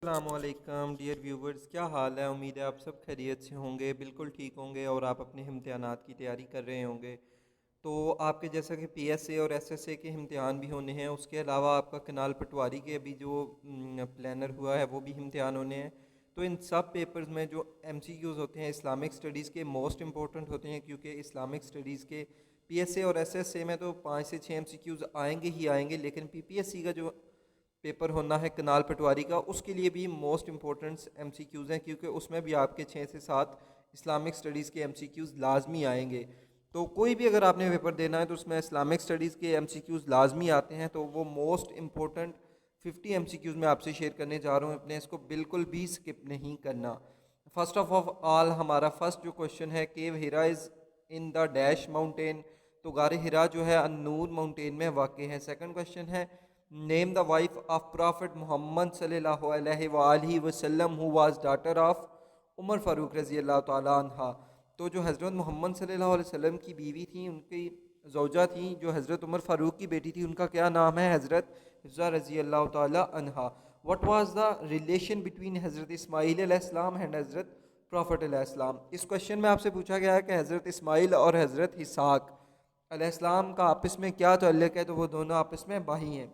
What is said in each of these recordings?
السلام علیکم dear viewers, کیا حال ہے؟ امید ہے آپ سب خیریت سے ہوں گے، بالکل ٹھیک ہوں گے اور آپ اپنے امتحانات کی تیاری کر رہے ہوں گے۔ تو آپ کے جیسا کہ پی ایس اے اور ایس ایس اے کے امتحان بھی ہونے ہیں، اس کے علاوہ آپ کا کنال پٹواری کے ابھی جو پلانر ہوا ہے وہ بھی امتحان ہونے ہیں۔ تو ان سب پیپرز میں جو ایم سی کیوز ہوتے ہیں اسلامک سٹڈیز کے موسٹ امپورٹنٹ ہوتے ہیں، کیونکہ اسلامک سٹڈیز کے پی ایس اے اور ایس ایس اے میں تو 5 سے 6 ایم سی کیوز آئیں گے ہی آئیں گے، لیکن پی پی ایس سی کا جو پیپر ہونا ہے کنال پٹواری کا، اس کے لیے بھی most important M C Qs ہیں، کیونکہ اس میں بھی آپ کے 6 سے 7 اسلامک سٹڈیز کے ایم سی کیوز لازمی آئیں گے۔ تو کوئی بھی اگر آپ نے پیپر دینا ہے تو اس میں اسلامک سٹڈیز کے ایم سی کیوز لازمی آتے ہیں، تو وہ most important 50 M C Qs میں آپ سے شیئر کرنے جا رہا ہوں، اپنے اس کو بالکل بھی سکپ نہیں کرنا۔ فرسٹ آف آل ہمارا فرسٹ جو کوشچن ہے، کیو ہیرا از ان دا ڈیش ماؤنٹین، تو غار ہرا جو ہے النور ماؤنٹین میں واقع ہے۔ سیکنڈ کوشچن ہے، نیم دا وائف آف پرافٹ محمد صلی اللہ علیہ وآلہ وسلم ہو واز ڈاٹر آف عمر فاروق رضی اللہ تعالیٰ عنہ، تو جو حضرت محمد صلی اللہ علیہ وسلم کی بیوی تھیں، ان کی زوجہ تھیں جو حضرت عمر فاروق کی بیٹی تھی، ان کا کیا نام ہے؟ حضرت حفصہ رضی اللہ تعالیٰ عنہ۔ What was the relation between حضرت اسماعیل علیہ السلام اینڈ حضرت پرافٹ علیہ السلام؟ اس کوشچن میں آپ سے پوچھا گیا ہے کہ حضرت اسماعیل اور حضرت اسحاق علیہ السلام کا آپس میں کیا تعلق ہے، تو وہ دونوں آپس میں بھائی ہیں۔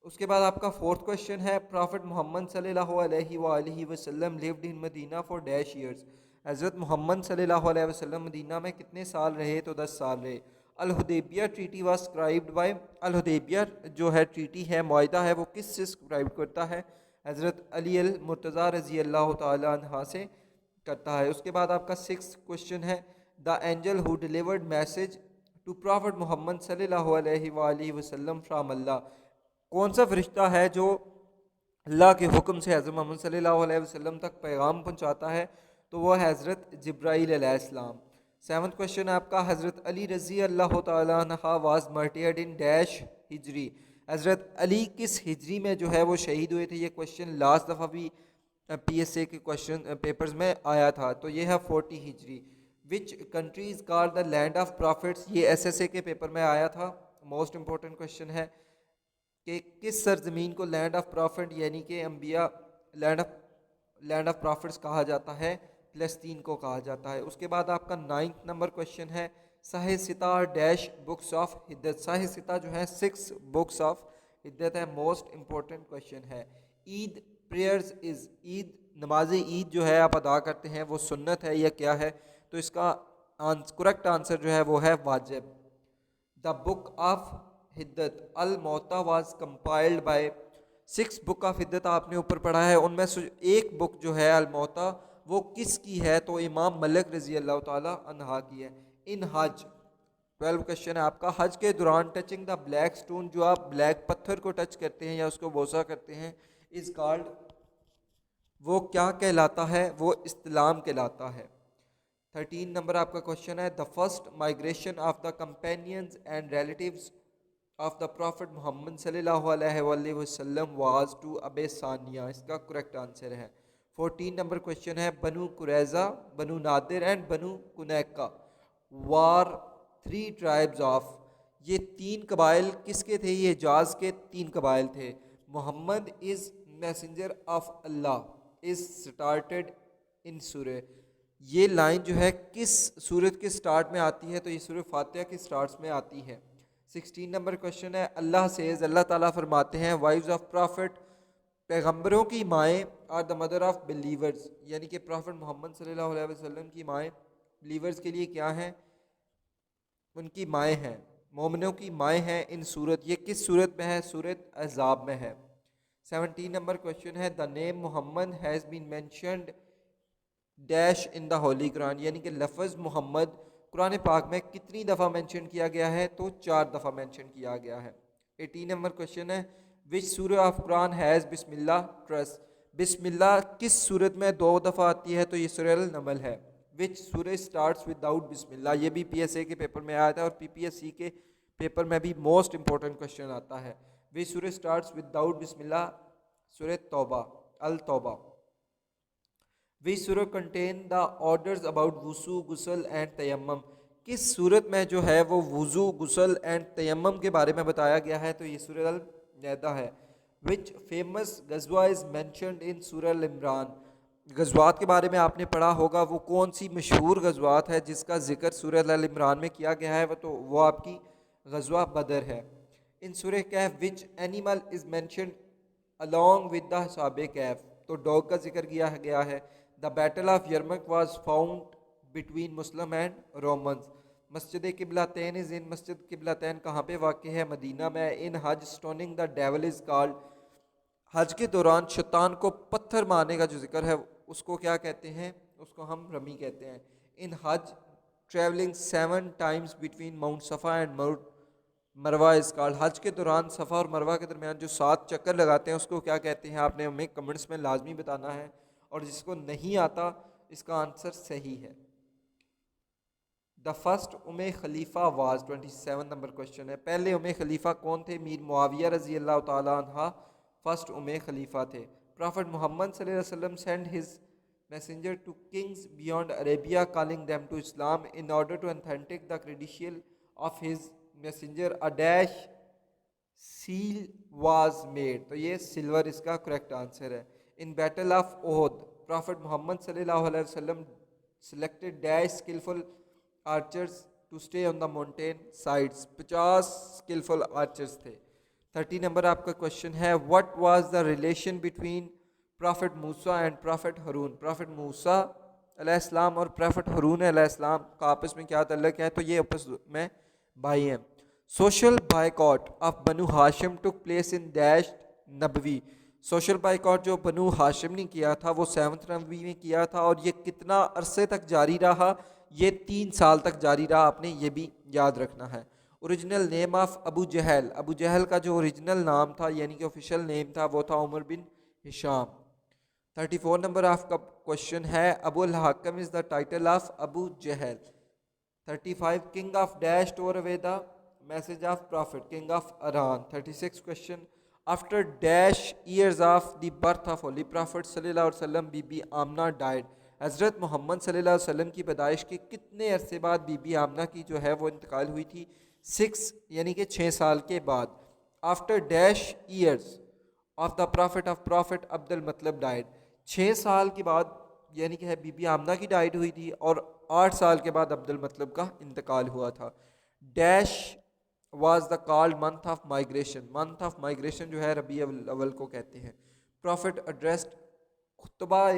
اس کے بعد آپ کا فورتھ کوشچن ہے، پرافٹ محمد صلی اللہ علیہ وآلہ وسلم lived in Medina for dash years, حضرت محمد صلی اللہ علیہ وسلم مدینہ میں کتنے سال رہے؟ تو 10 سال رہے۔ الحدیبیہ ٹریٹی واز سکرائبڈ بائی، الحدیبیہ جو ہے ٹریٹی ہے، معاہدہ ہے، وہ کس سے سکرائب کرتا ہے؟ حضرت علی المرتضیٰ رضی اللہ تعالیٰ عنہ سے کرتا ہے۔ اس کے بعد آپ کا 6 کوشچن ہے، the angel who delivered message to prophet محمد صلی اللہ علیہ وآلہ وسلم فرام اللہ، کون سا فرشتہ ہے جو اللہ کے حکم سے حضرت محمد صلی اللہ علیہ وسلم تک پیغام پہنچاتا ہے؟ تو وہ حضرت جبرائیل علیہ السلام۔ 7 کوشچن آپ کا، حضرت علی رضی اللہ تعالیٰ عنہ واز مرٹیئرڈ ان ڈیش ہجری، حضرت علی کس ہجری میں جو ہے وہ شہید ہوئے تھے؟ یہ کوشچن لاسٹ دفعہ بھی پی ایس اے کے کوشچن پیپرز میں آیا تھا، تو یہ ہے 40 ہجری۔ Which country is call the land of prophets, یہ ایس ایس اے کے پیپر میں آیا تھا، موسٹ امپورٹنٹ کوشچن ہے کہ کس سرزمین کو لینڈ آف پرافٹ یعنی کہ انبیاء لینڈ آف پرافٹس کہا جاتا ہے؟ فلسطین کو کہا جاتا ہے۔ اس کے بعد آپ کا 9 نمبر کوشچن ہے، ساہ ستہ ڈیش بکس آف حدت، ساہ ستہ جو ہے 6 بکس آف حدت ہے، موسٹ امپورٹنٹ کوشچن ہے۔ عید پریئرز از، عید نماز عید جو ہے آپ ادا کرتے ہیں وہ سنت ہے یا کیا ہے؟ تو اس کا کریکٹ آنسر جو ہے وہ ہے واجب۔ دا بک آف حدت الموتا was compiled by, 6 book of حدت آپ نے اوپر پڑھا ہے، ان میں سے ایک بک جو ہے الموتا وہ کس کی ہے؟ تو امام ملک رضی اللہ تعالیٰ عنہ کی ہے۔ ان حج 12 کوشچن ہے آپ کا، حج کے دوران ٹچنگ دا بلیک سٹون، جو آپ بلیک پتھر کو ٹچ کرتے ہیں یا اس کو بوسہ کرتے ہیں، از کالڈ، وہ کیا کہلاتا ہے؟ وہ استلام کہلاتا ہے۔ 13 نمبر آپ کا کوشچن ہے، the first migration of the companions and relatives of the prophet محمد صلی اللہ علیہ وآلہ وسلم واز ٹو ابیسانیہ، اس کا کریکٹ آنسر ہے۔ 14 نمبر کوشچن ہے، بنو قریظہ، بنو نادر اینڈ بنو کنیکہ وار 3 ٹرائبز آف، یہ 3 قبائل کس کے تھے؟ یہ حجاز کے 3 قبائل تھے۔ Muhammad is messenger of Allah is started in سورہ، یہ لائن جو ہے کس سورت کے سٹارٹ میں آتی ہے؟ تو یہ سورہ فاتحہ کے سٹارٹس میں آتی ہے۔ 16 نمبر کوشچن ہے، اللہ سیز، اللہ تعالیٰ فرماتے ہیں، وائفز آف پرافٹ، پیغمبروں کی مائیں، are the mother of believers, یعنی کہ پرافٹ محمد صلی اللہ علیہ وسلم کی مائیں بلیورز کے لیے کیا ہیں؟ ان کی مائیں ہیں، مومنوں کی مائیں ہیں ان سورت، یہ کس سورت میں ہے؟ سورت احزاب میں ہے۔ 17 نمبر کوشچن ہے، دا نیم محمد ہیز بین مینشنڈ ڈیش ان دا ہولی قرآن، یعنی کہ لفظ محمد قرآن پاک میں کتنی دفعہ مینشن کیا گیا ہے؟ تو 4 دفعہ مینشن کیا گیا ہے۔ 18 نمبر کوشچن ہے، وچ سورہ آف قرآن ہیز بسم اللہ ٹرس، بسم اللہ کس سورت میں 2 دفعہ آتی ہے؟ تو یہ سورہ النمل ہے۔ وچ سورہ سٹارٹس وداؤٹ بسم اللہ، یہ بھی پی ایس اے کے پیپر میں آیا تھا اور پی پی ایس سی کے پیپر میں بھی موسٹ امپورٹنٹ کوشچن آتا ہے۔ وچ سورہ سٹارٹس وداؤٹ بسم اللہ؟ سورہ توبہ، التوبہ۔ وچ سورہ کنٹین دا آرڈرز اباؤٹ وضو، غسل اینڈ تیمم، کس صورت میں جو ہے وہ وضو، غسل اینڈ تیمم کے بارے میں بتایا گیا ہے؟ تو یہ سورہ المائدہ ہے۔ which famous غزوہ is mentioned in سورہ العمران. غزوات کے بارے میں آپ نے پڑھا ہوگا، وہ کون سی مشہور غزوات ہے جس کا ذکر سورہ العمران میں کیا گیا ہے، تو وہ آپ کی غزوہ بدر ہے. ان سورہ کہف which animal is mentioned along with the اصحاب کہف، تو ڈاگ کا ذکر کیا گیا ہے. The battle of Yarmouk was found between Muslim and Romans. مسجد قبلتین از ان، مسجد قبلتین کہاں پہ واقع ہے؟ مدینہ میں. In Hajj stoning the devil is called, حج کے دوران شیطان کو پتھر مارنے کا جو ذکر ہے اس کو کیا کہتے ہیں؟ اس کو ہم رمی کہتے ہیں. In Hajj travelling 7 times between Mount Safa and Mount Marwah is called, حج کے دوران صفا اور مروہ کے درمیان جو 7 چکر لگاتے ہیں اس کو کیا کہتے ہیں؟ آپ نے ہمیں کمنٹس میں لازمی بتانا ہے، اور جس کو نہیں آتا اس کا آنسر صحیح ہے. دا فرسٹ خلیفہ واز 27 نمبر کوشچن ہے. پہلے خلیفہ کون تھے؟ میر معاویہ رضی اللہ تعالیٰ عنہ فرسٹ خلیفہ تھے. پرافٹ محمد صلی اللہ علیہ وسلم send his messenger to kings beyond Arabia calling them to Islam. In order to authentic the credential of his messenger, a dash seal was made. تو یہ سلور اس کا کریکٹ آنسر ہے. In battle of Uhud, Prophet Muhammad صلی اللہ علیہ وسلم selected dash skillful archers to stay on the mountain sides. 50 skillful archers تھے. 30 number آپ کا کوشچن ہے. What was the relation between prophet Musa and prophet Haroon? Prophet Musa علیہ السلام اور پرافٹ ہارون علیہ السلام کا آپس میں کیا تعلق ہے؟ تو یہ آپس میں بھائی ہیں. سوشل بائیکاٹ آف بنو ہاشم ٹک پلیس ان ڈیش نبوی. سوشل بائیکاٹ جو بنو ہاشم نے کیا تھا وہ 7 نبوی میں کیا تھا، اور یہ کتنا عرصے تک جاری رہا؟ یہ 3 سال تک جاری رہا. آپ نے یہ بھی یاد رکھنا ہے. اوریجنل نیم آف ابو جہل، ابو جہل کا جو اوریجنل نام تھا یعنی کہ آفیشیل نیم تھا وہ تھا عمر بن ہشام. 34 نمبر آپ کا کوشچن ہے. Abu Al Hakam is the title of Abu Jahl. 35 king of dash tore away the message of prophet, king of Iran. 36 question after dash years of the birth of holy prophet صلی اللہ علیہ وسلم be be Amna died. حضرت Muhammad صلی اللہ علیہ وسلم کی پیدائش کے کتنے عرصے بعد بی بی آمنہ کی جو ہے وہ انتقال ہوئی تھی؟ 6 یعنی کہ 6 سال کے بعد. After dash years of the prophet of prophet Abdul Muttalib died. 6 سال کے بعد یعنی کہ بی بی آمنہ کی ڈائٹ ہوئی تھی، اور 8 سال کے بعد عبد المطلب کا انتقال ہوا تھا. Dash was the called month of migration, month of migration جو ہے ربیع الاول کو کہتے ہیں. پرافٹ ایڈریسڈ خطبہ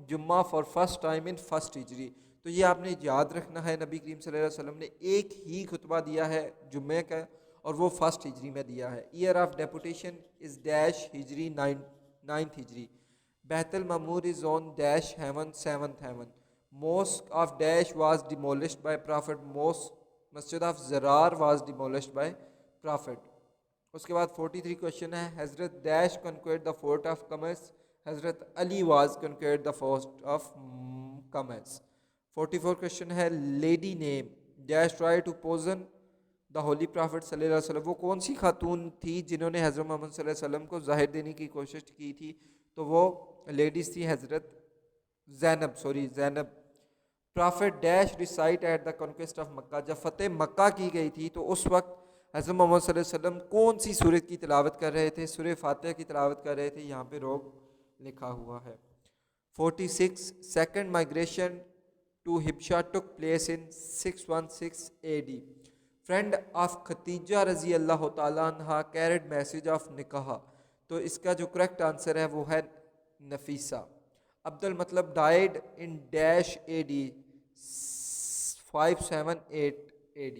جمعہ for first time in first ہجری. تو یہ آپ نے یاد رکھنا ہے، نبی کریم صلی اللہ علیہ وسلم نے ایک ہی خطبہ دیا ہے جمعہ کا، اور وہ فرسٹ ہجری میں دیا ہے. Year of deputation is dash Hijri 9th Hijri. Bait Al Mamur is on dash heaven 7th heaven. Mosque of dash was demolished by prophet. Masjid of Zarar was demolished by prophet. اس کے بعد 43 question ہے. Hazrat dash conquered the fort of Qamus. Hazrat Ali was conquered the fort of Qamus. 44 question ہے. Lady name dash try to poison the holy prophet صلی اللہ علیہ وسلم. وہ کون سی خاتون تھی جنہوں نے حضرت محمد صلی اللہ علیہ وسلم کو ظاہر دینے کی کوشش کی تھی؟ تو وہ لیڈیز تھی حضرت Zainab. Prophet dash recite at the conquest of Mecca. جب فتح مکہ کی گئی تھی تو اس وقت حضرت محمد صلی اللہ علیہ وسلم کون سی سورت کی تلاوت کر رہے تھے؟ سورہ فاتحہ کی تلاوت کر رہے تھے. یہاں پہ روک لکھا ہوا ہے. 46 سیکنڈ مائگریشن ٹو حبشہ took place in 616 AD. Friend of ختیجہ رضی اللہ تعالیٰ عنہ کیریڈ میسج آف نکاح. تو اس کا جو کریکٹ آنسر ہے وہ ہے نفیسہ. عبد المطلب died in dash AD 578 AD.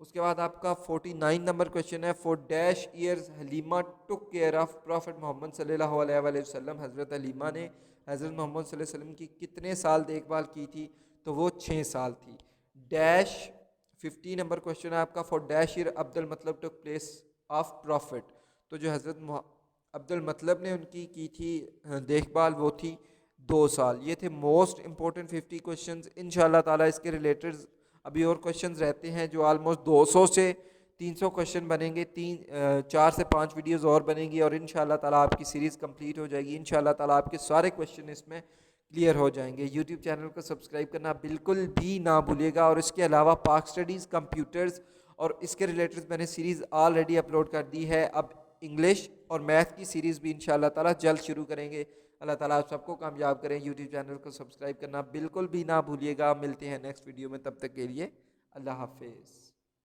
اس کے بعد آپ کا 49 نمبر کوشچن ہے. فور ڈیش ایئرز حلیمہ ٹک کیئر آف پرافٹ محمد صلی اللہ علیہ وسلم. حضرت حلیمہ نے حضرت محمد صلی اللہ علیہ وسلم کی کتنے سال دیکھ بھال کی تھی؟ تو وہ 6 سال تھی. ڈیش 50 نمبر کوشچن ہے آپ کا. Four dash year Abdul Muttalib took place of profit. تو جو حضرت عبد المطلب نے ان کی تھی دیکھ بھال وہ تھی 2 سال. یہ تھے موسٹ امپورٹنٹ 50 کوشچنز. انشاءاللہ تعالیٰ اس کے ریلیٹڈ ابھی اور کوشچنز رہتے ہیں جو آلموسٹ 200 سے 300 کوشچن بنیں گے. 4 سے 5 ویڈیوز اور بنیں گی اور انشاءاللہ تعالیٰ آپ کی سیریز کمپلیٹ ہو جائے گی. انشاءاللہ تعالیٰ آپ کے سارے کوشچن اس میں کلیئر ہو جائیں گے. یوٹیوب چینل کو سبسکرائب کرنا بالکل بھی نہ بھولیے گا. اور اس کے علاوہ پاک اسٹڈیز کمپیوٹرز اور اس کے ریلیٹڈ میں نے سیریز آلریڈی اپلوڈ کر دی ہے. اب انگلش اور میتھ کی سیریز بھی انشاءاللہ تعالیٰ جلد شروع کریں گے. اللہ تعالیٰ آپ سب کو کامیاب کریں. یوٹیوب چینل کو سبسکرائب کرنا بالکل بھی نہ بھولیے گا. ملتے ہیں نیکسٹ ویڈیو میں, تب تک کے لیے اللہ حافظ.